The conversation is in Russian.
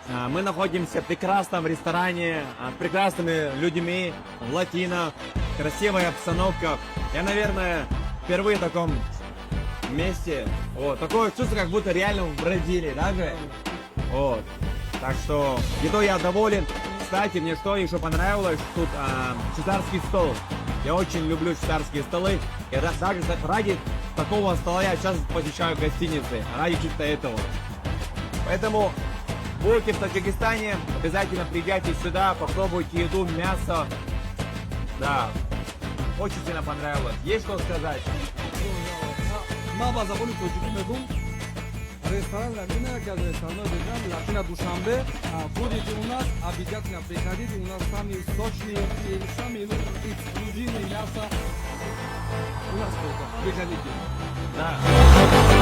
Мы находимся в прекрасном ресторане, с прекрасными людьми, латино, красивая обстановка. Я, наверное, впервые в таком месте. Вот, такое чувство, как будто реально в Бразилии, даже. Вот. Так что едой я доволен. Кстати, мне что еще понравилось, тут швейцарский стол. Я очень люблю швейцарские столы. И даже ради такого стола я сейчас посещаю гостиницы. Ради чисто этого. Поэтому будете в Таджикистане, обязательно приезжайте сюда, попробуйте еду, мясо. Да, очень сильно понравилось. Есть что сказать? ما با زبان توجیکی بگم رستوران لاتینا که از رستوران دیدم لاتینا دوشنبه خودی у нас обязательно приходите, у нас самые сочные и самые эксклюзивные мясо у нас только приходите. Да.